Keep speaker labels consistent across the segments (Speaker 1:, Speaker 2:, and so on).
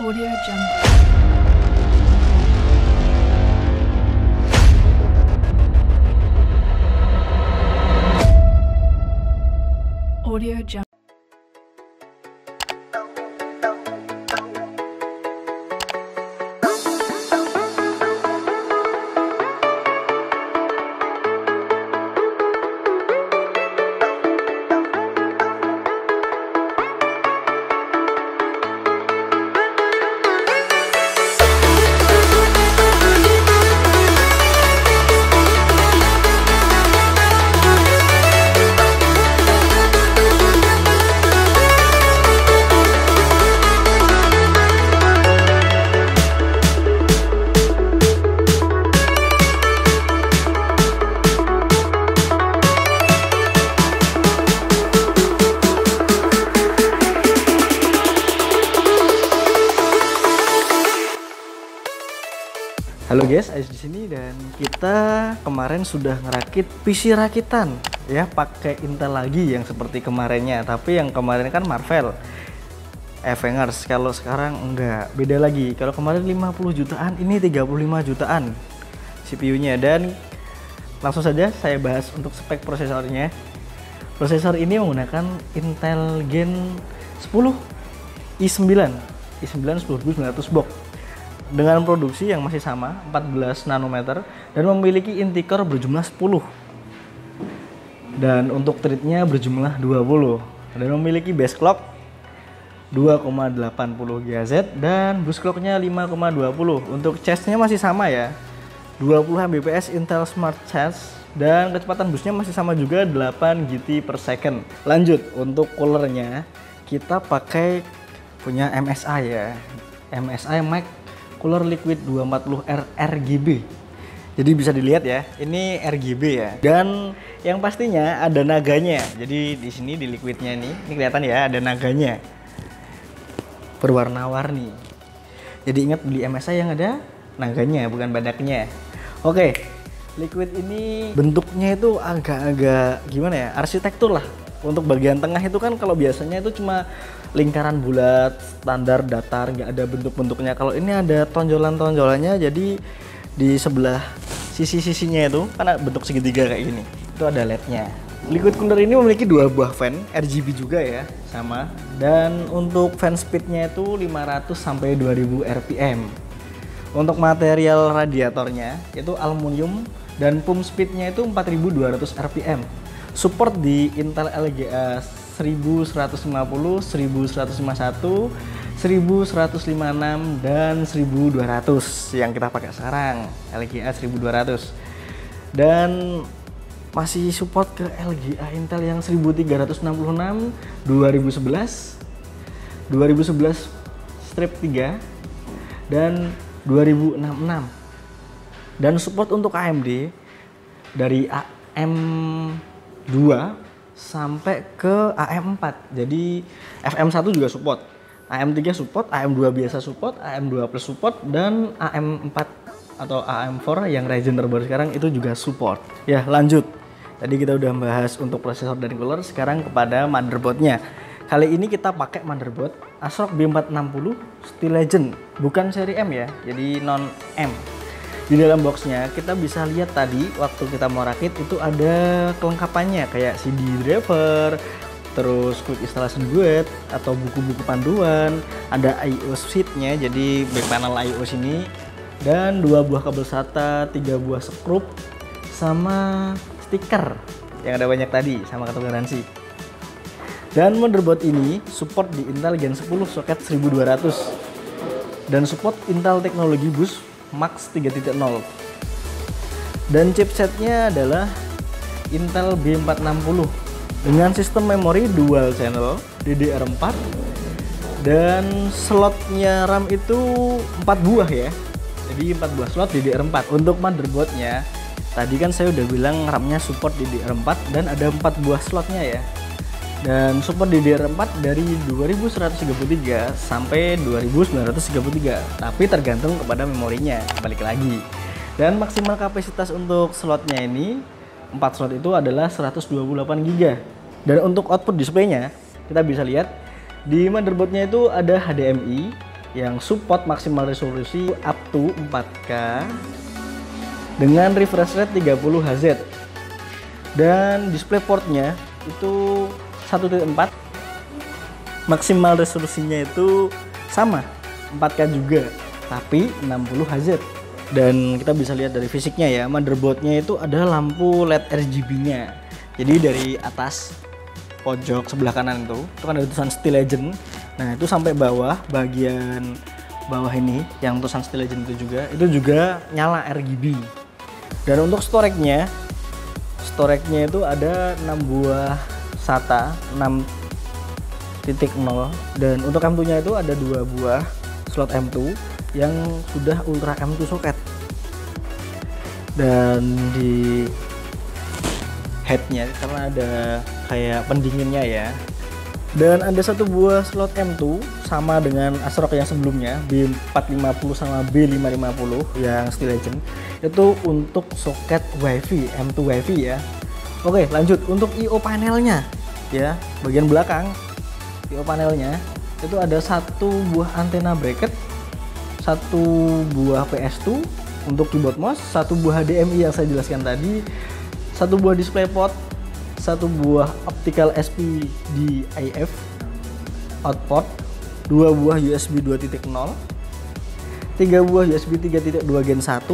Speaker 1: Audio Jungle. Audio Jungle.
Speaker 2: Halo guys, Ais di sini dan kita kemarin sudah ngerakit PC rakitan ya, pakai Intel lagi yang seperti kemarinnya, tapi yang kemarin kan Marvell Avengers, kalau sekarang enggak, beda lagi. Kalau kemarin 50 jutaan, ini 35 jutaan CPU-nya. Dan langsung saja saya bahas untuk spek prosesornya. Prosesor ini menggunakan Intel Gen 10 i9 10900 box dengan produksi yang masih sama 14 nanometer dan memiliki inti core berjumlah 10 dan untuk thread-nya berjumlah 20 dan memiliki base clock 2,80 GHz dan boost clock-nya 5,20. Untuk charge-nya masih sama ya, 20 Mbps Intel Smart Charge dan kecepatan boost-nya masih sama juga 8 GT per second. Lanjut, untuk cooler-nya kita pakai punya MSI ya, MSI Max Cooler Liquid 240R RGB. Jadi bisa dilihat ya, ini RGB ya. Dan yang pastinya ada naganya. Jadi di sini di liquidnya ini kelihatan ya, ada naganya. Berwarna-warni. Jadi ingat beli MSI yang ada naganya, bukan badaknya. Oke. Liquid ini bentuknya itu agak-agak gimana ya? Arsitektur lah. Untuk bagian tengah itu kan kalau biasanya itu cuma lingkaran bulat, standar, datar, nggak ada bentuk-bentuknya. Kalau ini ada tonjolan-tonjolannya, jadi di sebelah sisi-sisinya itu kan ada bentuk segitiga kayak gini. Itu ada LED-nya. Liquid cooler ini memiliki dua buah fan RGB juga ya, sama. Dan untuk fan speed-nya itu 500 sampai 2000 RPM. Untuk material radiatornya itu aluminium dan pump speed-nya itu 4200 RPM. Support di Intel LGA 1150, 1151, 1156 dan 1200 yang kita pakai sekarang, LGA 1200. Dan masih support ke LGA Intel yang 1366, 2011, 2011 strip 3 dan 2066. Dan support untuk AMD dari AM2 sampai ke AM4. Jadi FM1 juga support, AM3 support, AM2 biasa support, AM2 plus support, dan AM4 atau AM4 yang Ryzen terbaru sekarang itu juga support. Ya, lanjut. Tadi kita udah bahas untuk prosesor dan cooler, sekarang kepada motherboardnya. Kali ini kita pakai motherboard ASRock B460 Steel Legend, bukan seri M ya, jadi non M. Di dalam boxnya kita bisa lihat tadi waktu kita mau rakit itu ada kelengkapannya kayak CD driver, terus quick installation guide atau buku-buku panduan, ada I/O sheet-nya, jadi back panel I/O sini, dan 2 buah kabel SATA, 3 buah skrup, sama stiker yang ada banyak tadi, sama kartu garansi. Dan motherboard ini support di Intel Gen 10 soket 1200 dan support Intel Technology Boost Max 3.0. Dan chipsetnya adalah Intel B460 dengan sistem memori dual channel DDR4 dan slotnya RAM itu 4 buah ya. Jadi 4 buah slot DDR4. Untuk motherboardnya tadi kan saya udah bilang RAM-nya support DDR4 dan ada 4 buah slotnya ya. Dan support DDR4 dari 2133 sampai 2933, tapi tergantung kepada memorinya, balik lagi. Dan maksimal kapasitas untuk slotnya ini 4 slot itu adalah 128 GB. Dan untuk output displaynya kita bisa lihat di motherboardnya itu ada HDMI, yang support maksimal resolusi up to 4K dengan refresh rate 30 Hz. Dan display portnya itu 1.4, maksimal resolusinya itu sama 4K juga, tapi 60 Hz. Dan kita bisa lihat dari fisiknya ya, motherboardnya itu ada lampu LED RGB-nya. Jadi dari atas pojok sebelah kanan itu kan ada tulisan Steel Legend. Nah itu sampai bawah, bagian bawah ini yang tulisan Steel Legend itu juga nyala RGB. Dan untuk storage-nya itu ada 6 buah SATA 6.0, dan untuk M2-nya itu ada 2 buah slot M2 yang sudah Ultra M2 socket. Dan di headnya karena ada kayak pendinginnya ya. Dan ada 1 buah slot M2 sama dengan ASRock yang sebelumnya, B450 sama B550 yang Steel Legend, itu untuk soket WiFi, M2 WiFi ya. Oke, lanjut untuk I/O panelnya ya. Bagian belakang I/O panelnya itu ada 1 buah antena bracket, 1 buah PS2 untuk keyboard mouse, 1 buah HDMI yang saya jelaskan tadi, 1 buah DisplayPort, 1 buah optical SPDIF output, 2 buah USB 2.0, 3 buah USB 3.2 Gen 1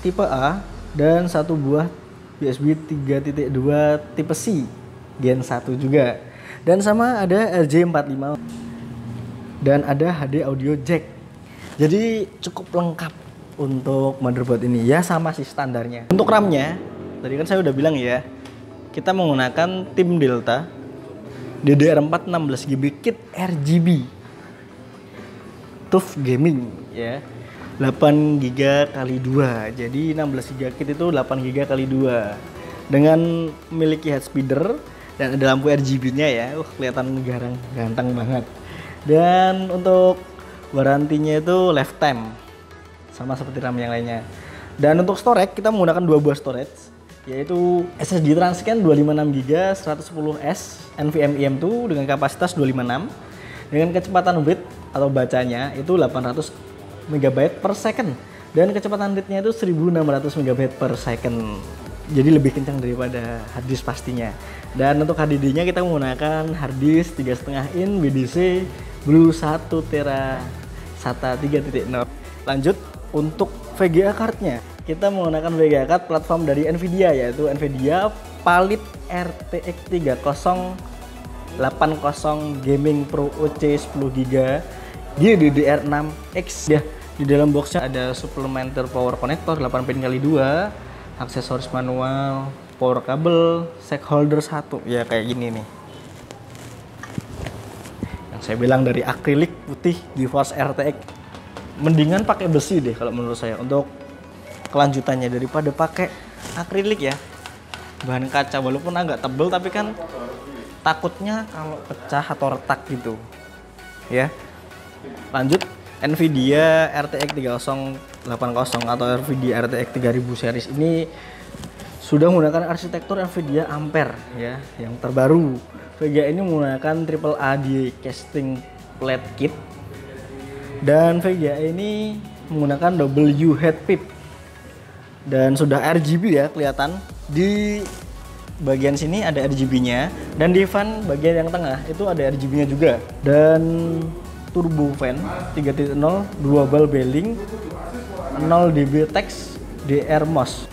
Speaker 2: tipe A, dan 1 buah USB 3.2 tipe C Gen 1 juga. Dan sama ada RJ45 dan ada HD audio jack. Jadi cukup lengkap untuk motherboard ini ya, sama sih standarnya. Untuk RAM-nya tadi kan saya udah bilang ya, kita menggunakan tim Delta DDR4 16GB kit RGB TUF Gaming ya, 8GB x 2, jadi 16GB kit itu 8GB x 2 dengan memiliki head speeder dan ada lampu RGB-nya ya. Kelihatan ganteng banget. Dan untuk warantinya itu lifetime, sama seperti RAM yang lainnya. Dan untuk storage kita menggunakan 2 buah storage, yaitu SSD Transcend 256GB 110S NVMe M2 dengan kapasitas 256 dengan kecepatan read atau bacanya itu 800 MB per second, dan kecepatan read-nya itu 1600 MB per second. Jadi lebih kencang daripada harddisk pastinya. Dan untuk HDD-nya kita menggunakan harddisk 3,5 in BDC Blue 1 Tera SATA 3.0. Lanjut untuk VGA card-nya, kita menggunakan VGA card platform dari Nvidia, yaitu Nvidia Palit RTX 3080 Gaming Pro OC 10GB GDDR6X ya. Di dalam boxnya ada supplementer power connector 8 pin x 2, aksesoris manual, power kabel, shock holder 1 ya, kayak gini nih. Yang saya bilang dari akrilik putih GeForce RTX, mendingan pakai besi deh kalau menurut saya untuk kelanjutannya daripada pakai akrilik ya. Bahan kaca walaupun agak tebel, tapi kan takutnya kalau pecah atau retak gitu ya. Lanjut, Nvidia RTX 3080 atau Nvidia RTX 3000 series ini sudah menggunakan arsitektur Nvidia Ampere ya, yang terbaru. VGA ini menggunakan AAA di casting plate kit, dan VGA ini menggunakan double U head pip, dan sudah RGB ya, kelihatan di bagian sini ada RGB-nya, dan di fan bagian yang tengah itu ada RGB-nya juga. Dan turbo fan 3.0 dual bearing 0 dB text DR MOS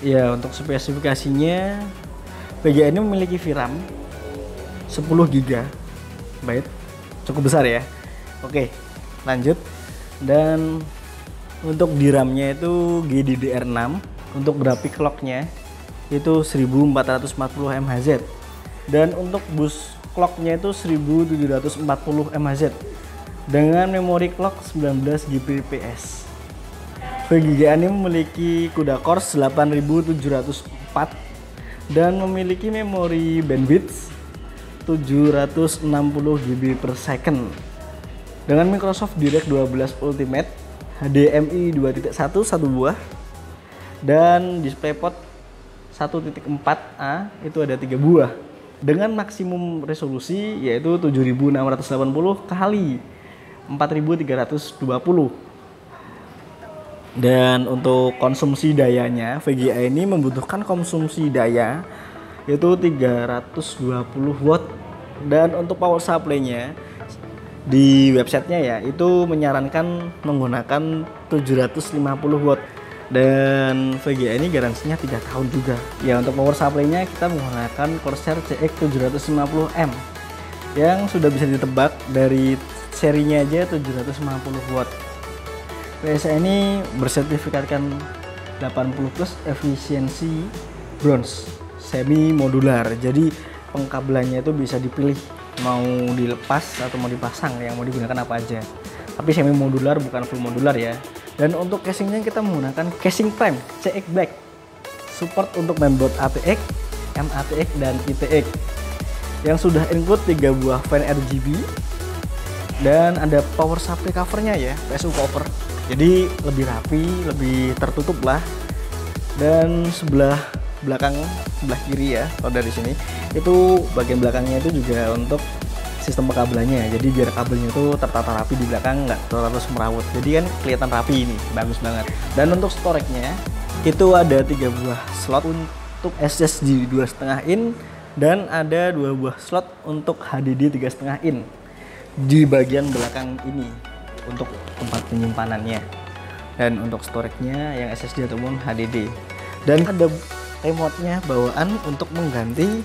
Speaker 2: ya. Untuk spesifikasinya, VGA ini memiliki VRAM 10GB, cukup besar ya. Oke, lanjut. Dan untuk DRAM-nya itu GDDR6, untuk grafik clock-nya itu 1440 MHz, dan untuk bus clock-nya itu 1740 MHz dengan memori clock 19 Gbps. VGA ini memiliki CUDA Core 8704 dan memiliki memori bandwidth 760 GB per second dengan Microsoft DirectX 12 Ultimate, HDMI 2.1 1 buah, dan DisplayPort 1.4A itu ada 3 buah dengan maksimum resolusi yaitu 7680 kali 4320. Dan untuk konsumsi dayanya, VGA ini membutuhkan konsumsi daya yaitu 320 watt. Dan untuk power supply-nya di websitenya ya itu menyarankan menggunakan 750 watt. Dan VGA ini garansinya 3 tahun juga. Ya untuk power supply-nya kita menggunakan Corsair CX 750M yang sudah bisa ditebak dari serinya aja 750 watt. PSA ini bersertifikatkan 80 plus efisiensi bronze semi modular. Jadi pengkabelannya itu bisa dipilih mau dilepas atau mau dipasang, yang mau digunakan apa aja. Tapi semi modular bukan full modular ya. Dan untuk casingnya kita menggunakan casing prime CX Black. Support untuk mainboard ATX, MATX dan ITX. Yang sudah include 3 buah fan RGB. Dan ada power supply covernya ya, PSU cover. Jadi lebih rapi, lebih tertutup lah. Dan sebelah belakang, sebelah kiri ya, kalau dari sini itu bagian belakangnya itu juga untuk sistem pengkabelannya. Jadi biar kabelnya itu tertata rapi di belakang, nggak terlalu merawut. Jadi kan kelihatan rapi, ini bagus banget. Dan untuk storage-nya itu ada 3 buah slot untuk SSD 2,5 in dan ada 2 buah slot untuk HDD 3,5 in di bagian belakang ini untuk tempat penyimpanannya. Dan untuk storage-nya yang SSD ataupun HDD. Dan ada remote-nya bawaan untuk mengganti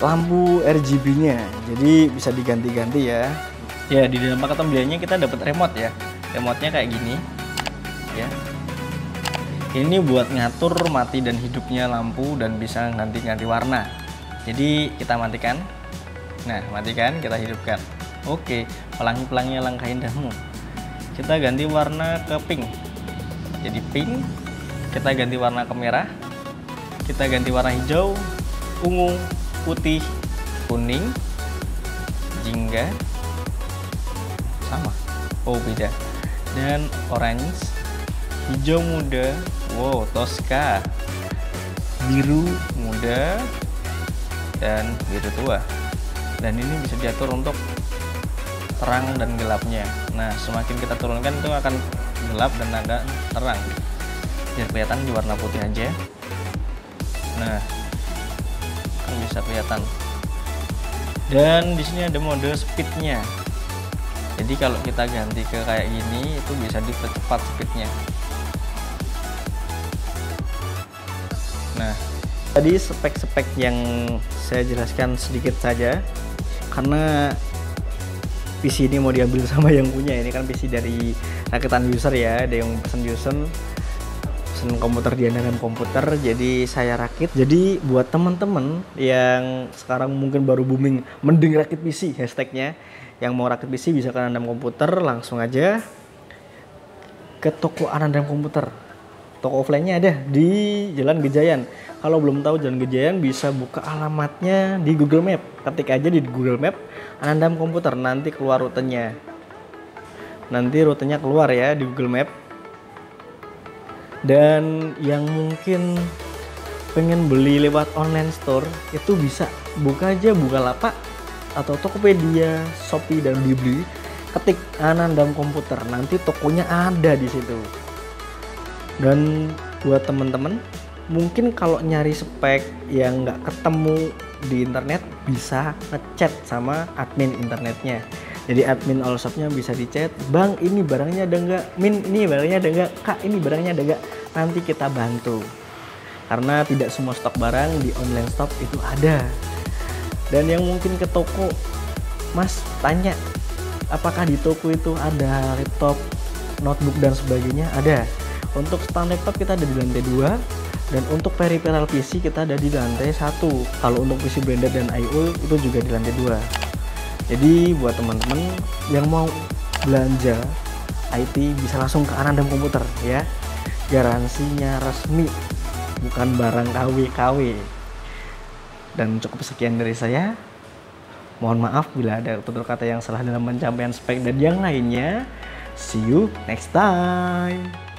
Speaker 2: lampu RGB-nya. Jadi bisa diganti-ganti ya. Ya, di dalam paket pembeliannya kita dapat remote ya. Remote-nya kayak gini. Ya. Ini buat ngatur mati dan hidupnya lampu dan bisa ganti-ganti warna. Jadi kita matikan. Nah, matikan, kita hidupkan. Oke, pelangi-pelanginya langkah indahmu. Kita ganti warna ke pink. Jadi pink. Kita ganti warna ke merah, kita ganti warna hijau, ungu, putih, kuning, jingga, sama, oh beda, dan orange, hijau muda, wow, Tosca, biru muda, dan biru tua. Dan ini bisa diatur untuk terang dan gelapnya. Nah, semakin kita turunkan itu akan gelap dan agak terang. Biar kelihatan di warna putih aja. Nah, kan bisa kelihatan. Dan di sini ada mode speednya. Jadi kalau kita ganti ke kayak gini itu bisa dipercepat speednya. Nah, tadi spek-spek yang saya jelaskan sedikit saja karena PC ini mau diambil sama yang punya. Ini kan PC dari rakitan user ya, ada yang pesen komputer diandalkan komputer, jadi saya rakit. Jadi buat teman-teman yang sekarang mungkin baru booming mending rakit PC hashtagnya, yang mau rakit PC bisa ke Anandam Komputer, langsung aja ke toko Anandam Komputer. Toko offline-nya ada di Jalan Gejayan. Kalau belum tahu Jalan Gejayan bisa buka alamatnya di Google Map. Ketik aja di Google Map Anandam Komputer, nanti keluar rutenya. Nanti rutenya keluar ya di Google Map. Dan yang mungkin pengen beli lewat online store itu bisa buka aja Bukalapak atau Tokopedia, Shopee dan Blibli. Ketik Anandam Komputer, nanti tokonya ada di situ. Dan buat temen-temen mungkin kalau nyari spek yang nggak ketemu di internet bisa ngechat sama admin internetnya. Jadi admin all shopnya bisa dichat, bang ini barangnya ada nggak, min ini barangnya ada nggak, kak ini barangnya ada nggak, nanti kita bantu. Karena tidak semua stok barang di online shop itu ada. Dan yang mungkin ke toko, mas tanya, apakah di toko itu ada laptop, notebook dan sebagainya? Ada. Untuk stand laptop kita ada di lantai 2, dan untuk peripheral PC kita ada di lantai 1. Kalau untuk PC branded dan I/O itu juga di lantai 2. Jadi buat teman-teman yang mau belanja IT bisa langsung ke Anandam Komputer ya. Garansinya resmi, bukan barang KW-KW. Dan cukup sekian dari saya. Mohon maaf bila ada tutur kata yang salah dalam pencapaian spek dan yang lainnya. See you next time.